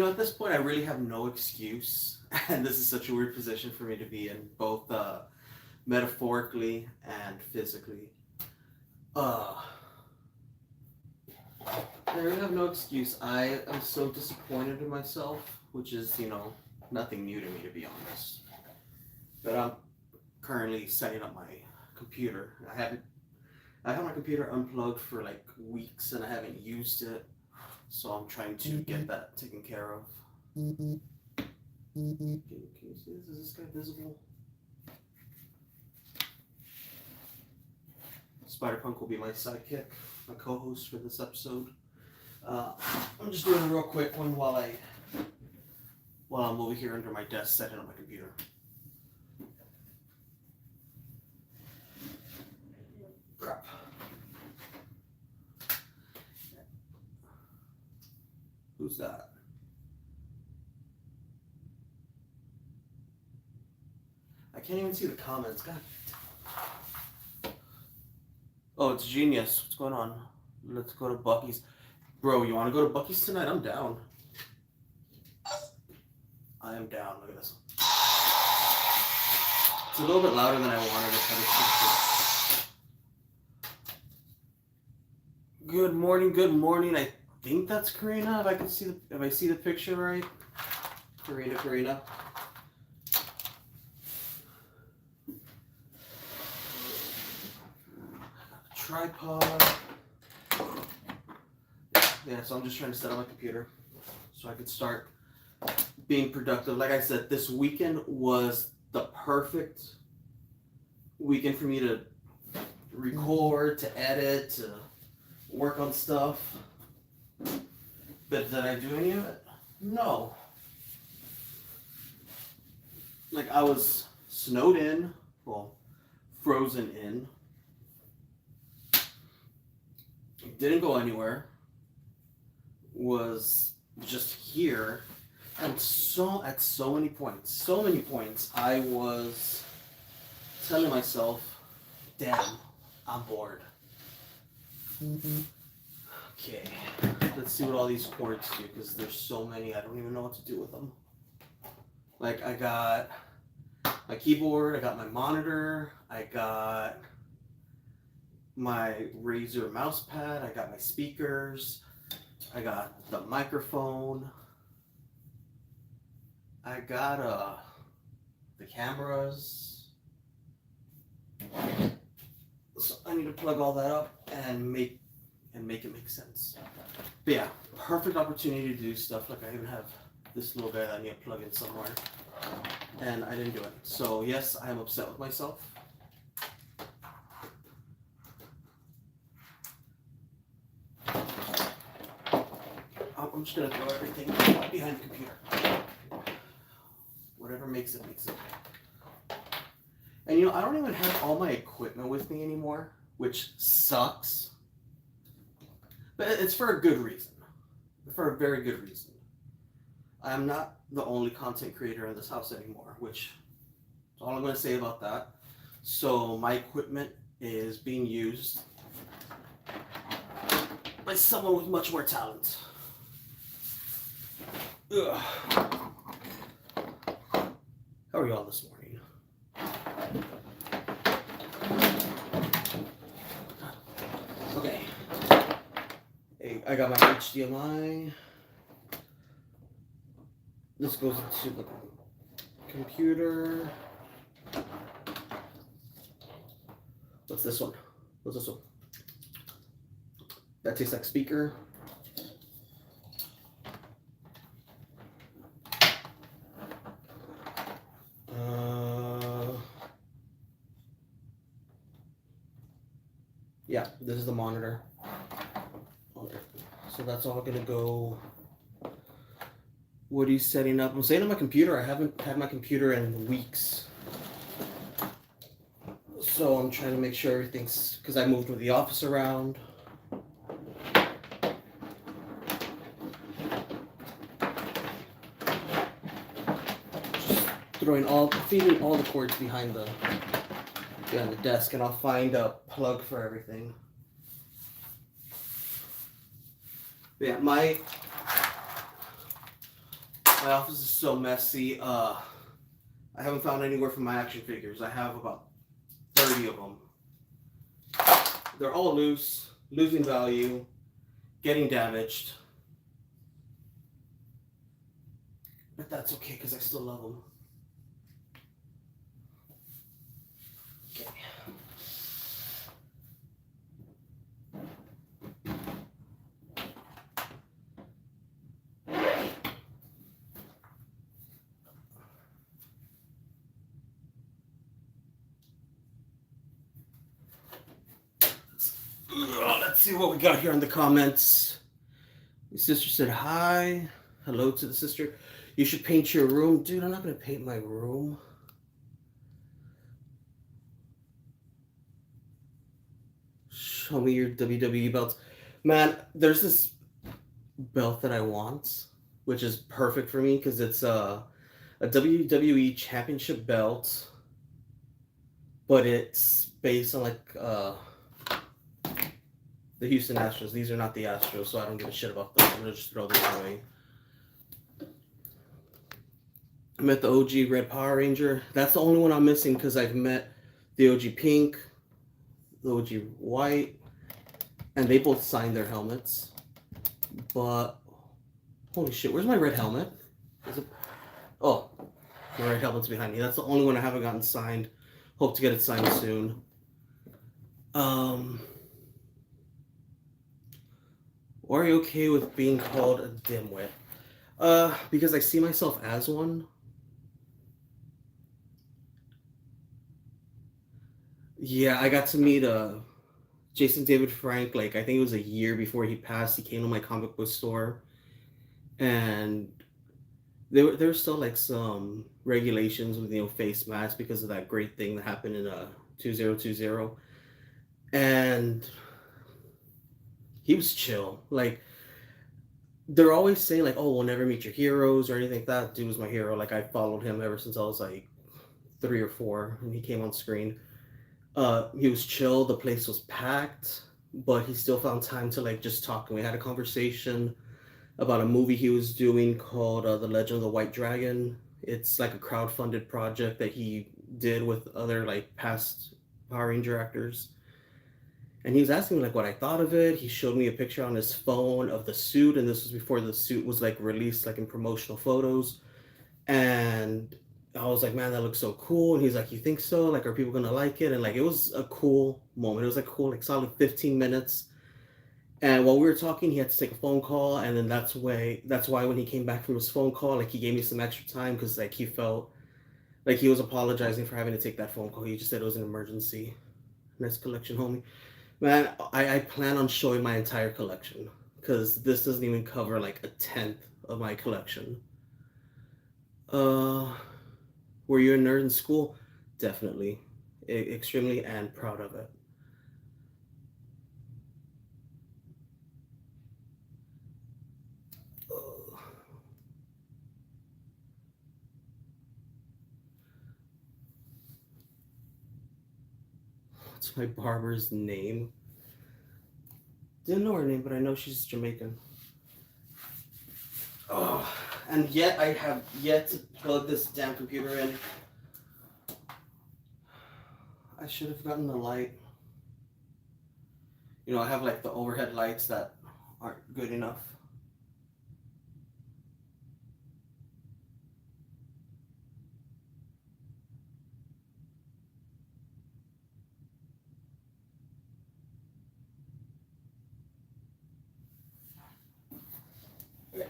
At this point, I really have no excuse, and this is such a weird position for me to be in, both metaphorically and physically. Uh, I really have no excuse. I am so disappointed in myself, which is, nothing new to me, to be honest. But I'm currently setting up my computer. I have my computer unplugged for like weeks, and I haven't used it, so I'm trying to get that taken care of. Can you see this? Is this guy visible? Spider-Punk will be my sidekick, my co-host for this episode. I'm just doing a real quick one while I'm over here under my desk setting up my computer. Crap. Who's that? I can't even see the comments. God. Oh, it's Genius. What's going on? Let's go to Bucky's. Bro, you want to go to Bucky's tonight? I'm down. I am down. Look at this. It's a little bit louder than I wanted it. Good morning. Good morning. I think that's Karina. If I see the picture right. Karina. Tripod. Yeah, so I'm just trying to set up my computer so I could start being productive. Like I said, this weekend was the perfect weekend for me to record, to edit, to work on stuff. But did I do any of it? No. Like, I was snowed in, frozen in. Didn't go anywhere. Was just here. And at so many points, I was telling myself, damn, I'm bored. Okay, let's see what all these cords do, because there's so many, I don't even know what to do with them. Like, I got my keyboard, I got my monitor, I got my Razer mouse pad, I got my speakers, I got the microphone, I got the cameras. So I need to plug all that up and make it make sense. But yeah, perfect opportunity to do stuff. Like, I even have this little guy that I need to plug in somewhere, and I didn't do it. So yes, I am upset with myself. I'm just gonna throw everything behind the computer. Whatever makes it, makes it. And I don't even have all my equipment with me anymore, which sucks. But it's for a good reason. For a very good reason. I'm not the only content creator in this house anymore, which is all I'm going to say about that. So my equipment is being used by someone with much more talent. Ugh. How are you all this morning? Okay. Hey, I got my HDMI. This goes into the computer. What's this one? That tastes like speaker. Yeah, this is the monitor. Okay. So that's all gonna go. What are you setting up? I'm setting up my computer. I haven't had my computer in weeks. So I'm trying to make sure everything's, because I moved with the office around. Just feeding all the cords behind the desk, and I'll find a plug for everything. But yeah, My office is so messy. I haven't found anywhere for my action figures. I have about 30 of them. They're all loose, losing value, getting damaged. But that's okay because I still love them. Okay. Let's see what we got here in the comments. The sister said hi. Hello to the sister. You should paint your room. Dude, I'm not going to paint my room. Show me your WWE belts. Man, there's this belt that I want, which is perfect for me because it's a WWE Championship belt, but it's based on like the Houston Astros. These are not the Astros, so I don't give a shit about them. I'm gonna just throw this away. I met the OG Red Power Ranger. That's the only one I'm missing because I've met the OG Pink, the OG White, and they both signed their helmets. But holy shit, where's my red helmet? Is it? Oh, my red helmet's behind me. That's the only one I haven't gotten signed. Hope to get it signed soon. Are you okay with being called a dimwit? Because I see myself as one. Yeah, I got to meet Jason David Frank, like I think it was a year before he passed. He came to my comic book store, and there were still like some regulations with face masks because of that great thing that happened in 2020, and he was chill. Like they're always saying like, oh, we'll never meet your heroes or anything like that. Dude was my hero. Like I followed him ever since I was like 3 or 4, and he came on screen. He was chill. The place was packed, but he still found time to like just talk. And we had a conversation about a movie he was doing called The Legend of the White Dragon. It's like a crowdfunded project that he did with other like past Power Ranger actors. And he was asking me like what I thought of it. He showed me a picture on his phone of the suit, and this was before the suit was like released like in promotional photos. And I was like, man, that looks so cool. And he's like, you think so? Like, are people gonna like it? And like, it was a cool moment. It was like cool, like solid 15 minutes. And while we were talking, he had to take a phone call, and then that's why when he came back from his phone call, like he gave me some extra time because like he felt like he was apologizing for having to take that phone call. He just said it was an emergency. Nice collection, homie. Man, I plan on showing my entire collection because this doesn't even cover like a tenth of my collection. Were you a nerd in school? Definitely, extremely, and proud of it. What's my barber's name? Didn't know her name, but I know she's Jamaican. Oh, and yet I have yet to plug this damn computer in. I should have gotten the light. You know, I have like the overhead lights that aren't good enough.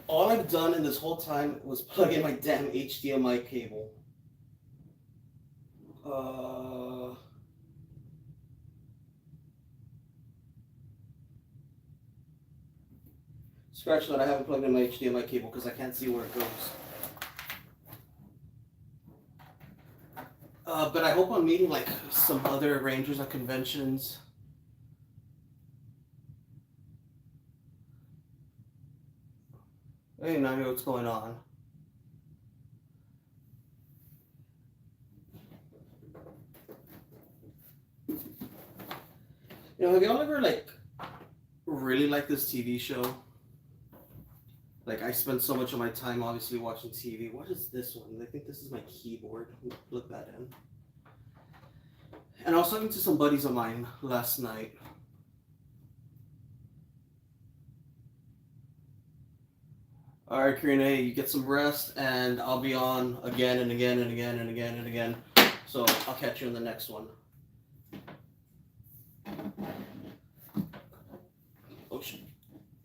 All I've done in this whole time was plug in my damn HDMI cable. Scratch that, I haven't plugged in my HDMI cable because I can't see where it goes. But I hope I'm meeting like some other Rangers at conventions. Hey, Nami, what's going on? You know, have y'all ever like really liked this TV show? Like I spend so much of my time obviously watching TV. What is this one? I think this is my keyboard. Plug that in. And I was talking to some buddies of mine last night. All right, Karina, hey, you get some rest, and I'll be on again and again and again and again and again. So I'll catch you in the next one. Oh shit.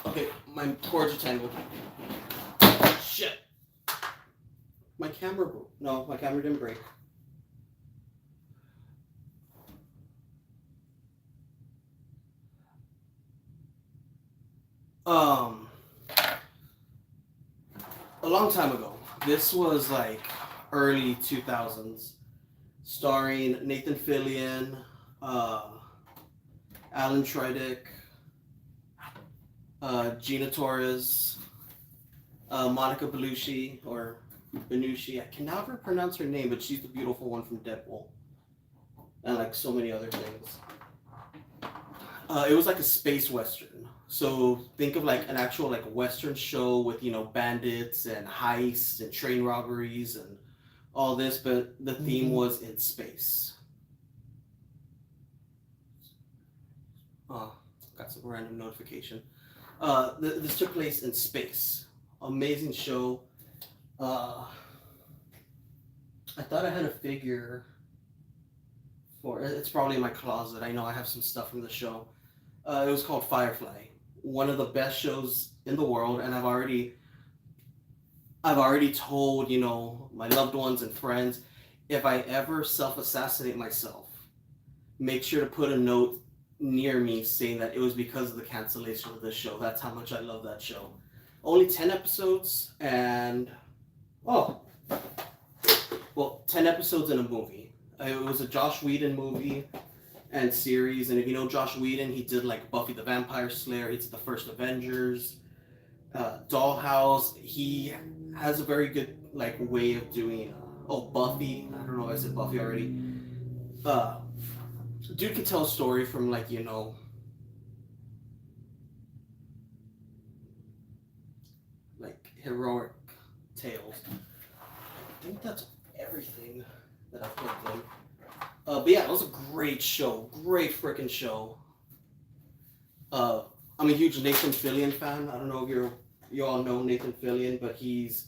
Okay, my cords are tangled. Shit. My camera broke. No, my camera didn't break. A long time ago. This was like early 2000s, starring Nathan Fillion, Alan Tudyk, Gina Torres, Monica Bellucci, or Benucci. I can never pronounce her name, but she's the beautiful one from Deadpool, and like so many other things. It was like a space western. So think of like an actual like western show with bandits and heists and train robberies and all this, but the theme was in space. Oh, got some random notification. This took place in space. Amazing show. I thought I had a figure for it. It's probably in my closet. I know I have some stuff from the show. It was called Firefly, one of the best shows in the world, and I've already told my loved ones and friends, if I ever self-assassinate myself, make sure to put a note near me saying that it was because of the cancellation of this show. That's how much I love that show. Only 10 episodes, and 10 episodes in a movie. It was a Joss Whedon movie and series, and if you know Joss Whedon, he did like Buffy the Vampire Slayer, it's the first Avengers, Dollhouse. He has a very good like way of doing Buffy. I don't know if I said Buffy already. Dude can tell a story from like like heroic tales. I think that's everything that I've put in. But yeah, it was a great show. Great freaking show. I'm a huge Nathan Fillion fan. I don't know if you all know Nathan Fillion, but he's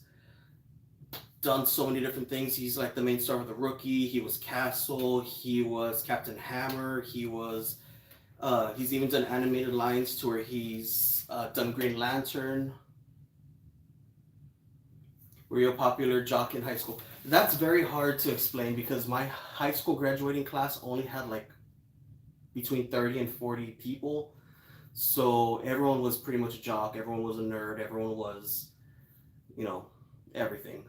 done so many different things. He's like the main star of The Rookie. He was Castle. He was Captain Hammer. He's even done animated lines to where he's done Green Lantern. Real popular jock in high school. That's very hard to explain because my high school graduating class only had like between 30 and 40 people. So everyone was pretty much a jock. Everyone was a nerd. Everyone was, everything.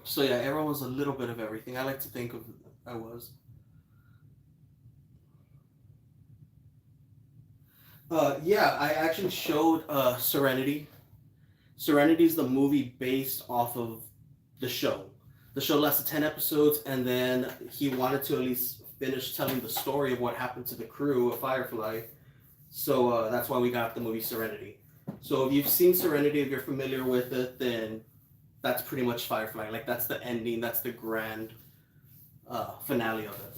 So yeah, everyone was a little bit of everything. I like to think of I was. Yeah, I actually showed Serenity. Serenity is the movie based off of the show. The show lasted 10 episodes, and then he wanted to at least finish telling the story of what happened to the crew of Firefly. So that's why we got the movie Serenity. So if you've seen Serenity, if you're familiar with it, then that's pretty much Firefly. Like that's the ending, that's the grand finale of it.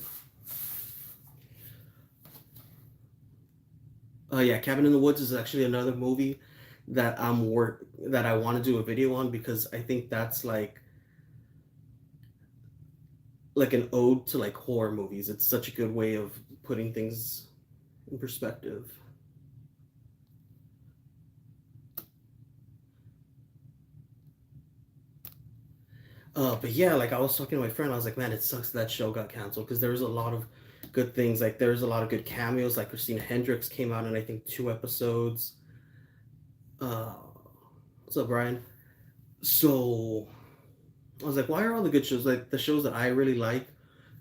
Yeah, Cabin in the Woods is actually another movie that that I want to do a video on because I think that's like an ode to like horror movies. It's such a good way of putting things in perspective. But yeah, like I was talking to my friend, I was like, man, it sucks that show got canceled because there was a lot of good things. Like there's a lot of good cameos. Like Christina Hendricks came out in I think 2 episodes. Uh, what's up, Brian? So I was like, why are all the good shows like the shows that I really like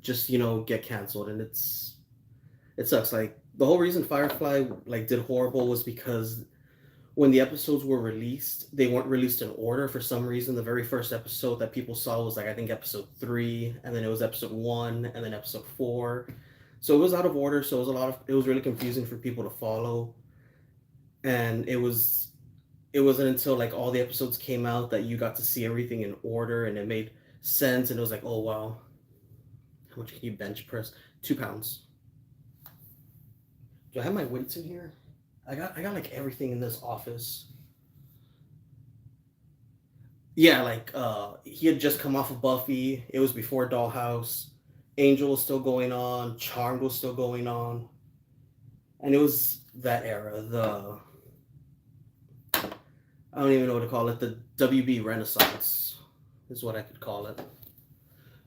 just get canceled? And it sucks. Like the whole reason Firefly like did horrible was because when the episodes were released, they weren't released in order for some reason. The very first episode that people saw was like I think episode 3, and then it was episode 1, and then episode 4. So it was out of order. So it was really confusing for people to follow, and it wasn't until like all the episodes came out that you got to see everything in order, and it made sense. And it was like, oh wow, how much can you bench press? 2 pounds. Do I have my weights in here? I got like everything in this office. Yeah, like he had just come off of Buffy. It was before Dollhouse. Angel was still going on. Charmed was still going on, and it was that era. The I don't even know what to call it. The WB Renaissance is what I could call it.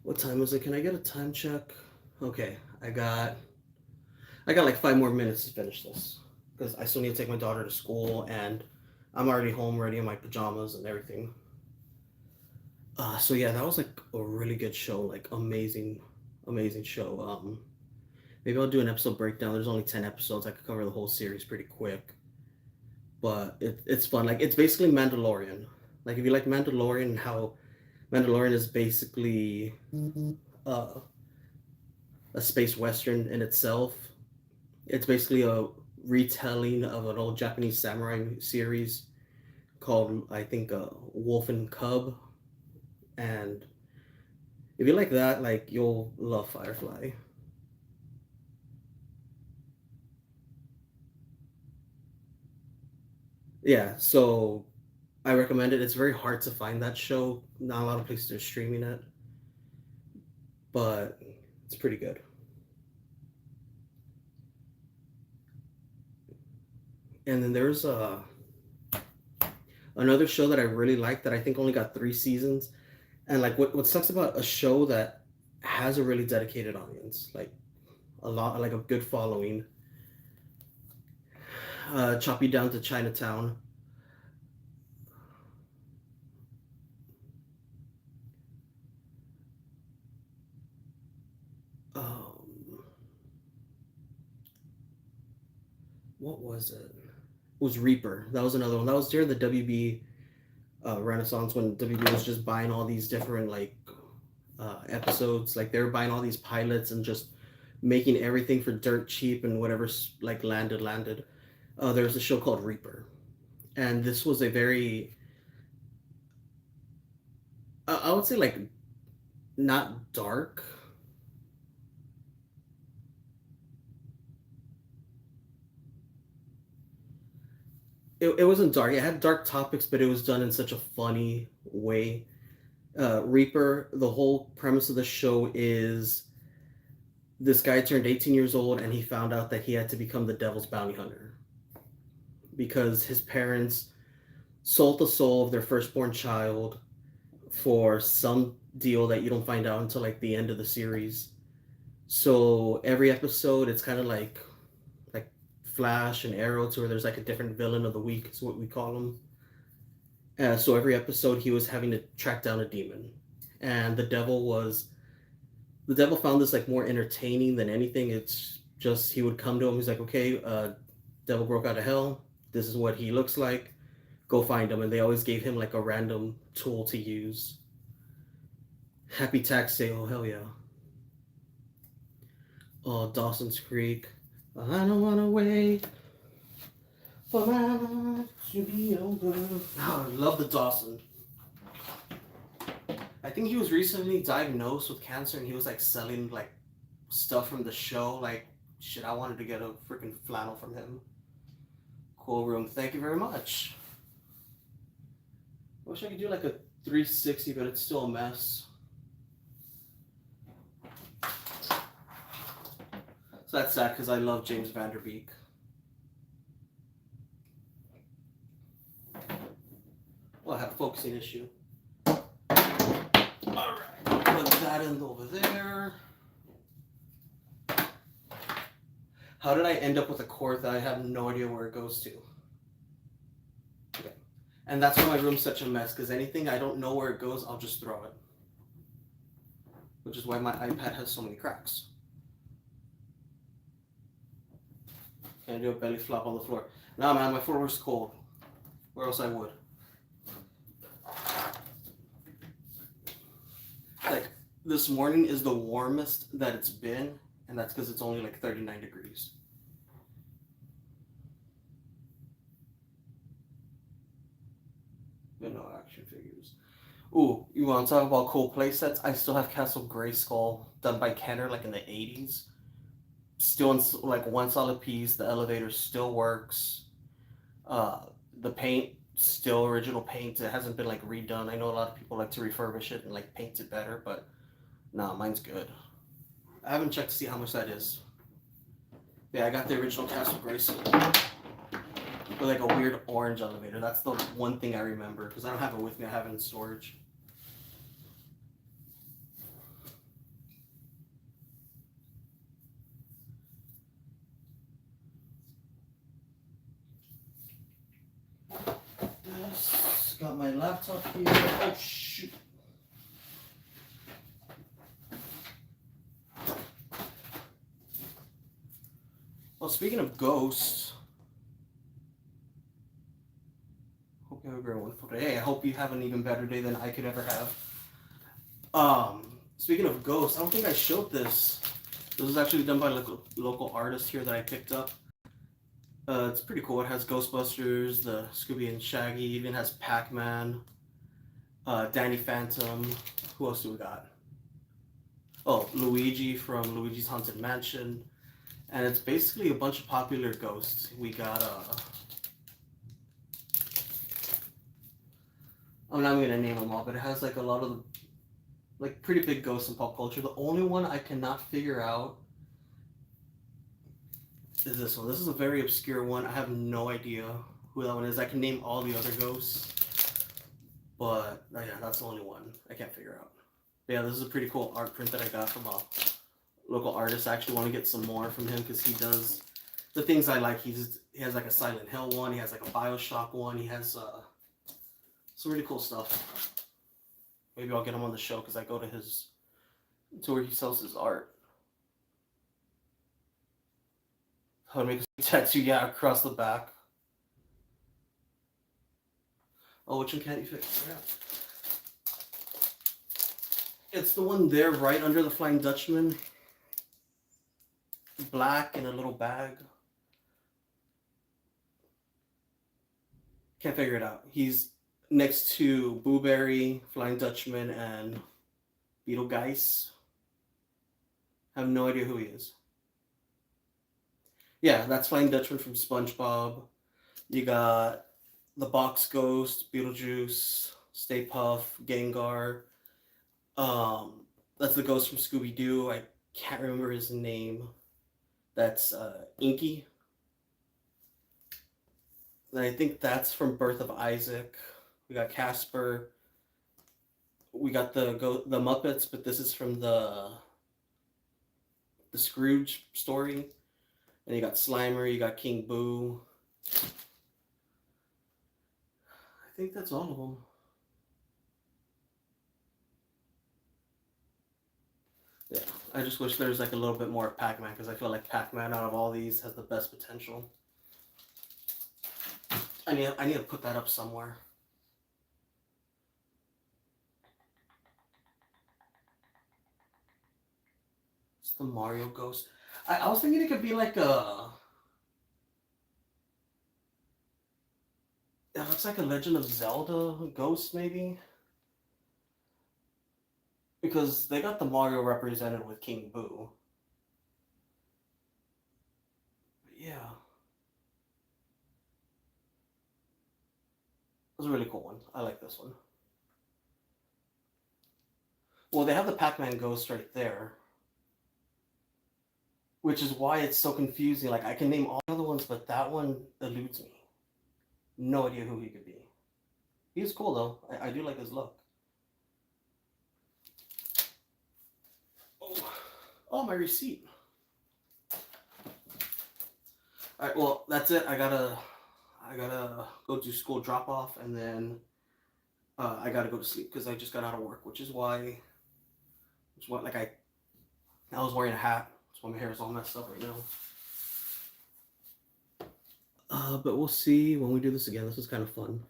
What time is it? Can I get a time check? Okay, I got like 5 more minutes to finish this because I still need to take my daughter to school, and I'm already home, ready in my pajamas and everything. So yeah, that was like a really good show, like amazing, amazing show. Maybe I'll do an episode breakdown. There's only 10 episodes. I could cover the whole series pretty quick, but it's fun. Like it's basically Mandalorian. Like if you like Mandalorian and how Mandalorian is basically uh, a space western in itself. It's basically a retelling of an old Japanese samurai series called I think Wolf and Cub, and if you like that, like you'll love Firefly. Yeah, so I recommend it. It's very hard to find that show. Not a lot of places are streaming it, but it's pretty good. And then there's another show that I really like that I think only got 3 seasons. And like what sucks about a show that has a really dedicated audience, like a lot, like a good following. Chop you down to Chinatown. Um, what was it? It was Reaper. That was another one. That was during the WB Renaissance when WB was just buying all these different like episodes. Like they were buying all these pilots and just making everything for dirt cheap and whatever like landed. There's a show called Reaper, and this was a very I would say like not dark. It wasn't dark. It had dark topics, but it was done in such a funny way. Reaper, the whole premise of the show is this guy turned 18 years old and he found out that he had to become the devil's bounty hunter because his parents sold the soul of their firstborn child for some deal that you don't find out until like the end of the series. So every episode, it's kind of like Flash and Arrow, to where there's like a different villain of the week. Is what we call them. So every episode, he was having to track down a demon, and the devil found this like more entertaining than anything. It's just he would come to him. He's like, okay, devil broke out of hell. This is what he looks like. Go find him. And they always gave him like a random tool to use. Happy Tax Day. Oh hell yeah. Oh, Dawson's Creek. I don't wanna wait for my life to be over. Oh, I love the Dawson. I think he was recently diagnosed with cancer, and he was like selling like stuff from the show. Like shit, I wanted to get a freaking flannel from him. Cool room. Thank you very much. I wish I could do like a 360, but it's still a mess. So that's sad because I love James Vanderbeek. Well, I have a focusing issue. Alright, put that in over there. How did I end up with a cord that I have no idea where it goes to? Okay. And that's why my room's such a mess, because anything I don't know where it goes, I'll just throw it. Which is why my iPad has so many cracks. Can I do a belly flop on the floor? Nah, man, my floor was cold. Where else I would? Like, this morning is the warmest that it's been and that's because it's only like 39 degrees. But no action figures. Ooh, you want to talk about cool play sets? I still have Castle Grayskull done by Kenner like in the 80s. Still in like one solid piece. The elevator still works. Uh, the paint still original paint. It hasn't been like redone. I know a lot of people like to refurbish it and like paint it better, but nah, mine's good. I haven't checked to see how much that is. Yeah, I got the original Castle Grayskull with like a weird orange elevator. That's the one thing I remember because I don't have it with me. I have it in storage. This got my laptop here. Oh shoot. Well, speaking of ghosts, hope you have a great wonderful day. I hope you have an even better day than I could ever have. Speaking of ghosts, I don't think I showed this. This was actually done by a local artist here that I picked up. It's pretty cool. It has Ghostbusters, the Scooby and Shaggy, even has Pac-Man, Danny Phantom. Who else do we got? Oh, Luigi from Luigi's Haunted Mansion. And it's basically a bunch of popular ghosts. We got I'm not gonna name them all, but it has like a lot of like pretty big ghosts in pop culture. The only one I cannot figure out is this one. This is a very obscure one. I have no idea who that one is. I can name all the other ghosts, but yeah, that's the only one I can't figure out. But yeah, this is a pretty cool art print that I got from a local artist. I actually want to get some more from him because he does the things I like. He has like a Silent Hill one. He has like a BioShock one. He has some really cool stuff. Maybe I'll get him on the show because I go to where he sells his art. How to make a tattoo, yeah, across the back. Oh, which one can't you fix? Yeah. It's the one there right under the Flying Dutchman. Black in a little bag. Can't figure it out. He's next to Booberry, Flying Dutchman, and Beetlegeist. I have no idea who he is. Yeah, that's Flying Dutchman from SpongeBob. You got the Box Ghost, Beetlejuice, Stay Puft, Gengar. That's the ghost from Scooby Doo. I can't remember his name. That's Inky. And I think that's from Birth of Isaac. We got Casper. We got the Muppets, but this is from the Scrooge story. And you got Slimer. You got King Boo. I think that's all of them. Yeah, I just wish there was like a little bit more Pac-Man because I feel like Pac-Man out of all these has the best potential. I need to put that up somewhere. It's the Mario Ghost. I was thinking it could be like a. It looks like a Legend of Zelda ghost, maybe. Because they got the Mario represented with King Boo. But yeah. It was a really cool one. I like this one. Well, they have the Pac-Man ghost right there. Which is why it's so confusing. Like, I can name all the other ones, but that one eludes me. No idea who he could be. He's cool, though. I do like his look. Oh, my receipt. Alright, well, that's it. I gotta go do school drop off, and then I gotta go to sleep because I just got out of work, which is why like I was wearing a hat. That's why my hair is all messed up right now. But we'll see when we do this again. This is kind of fun.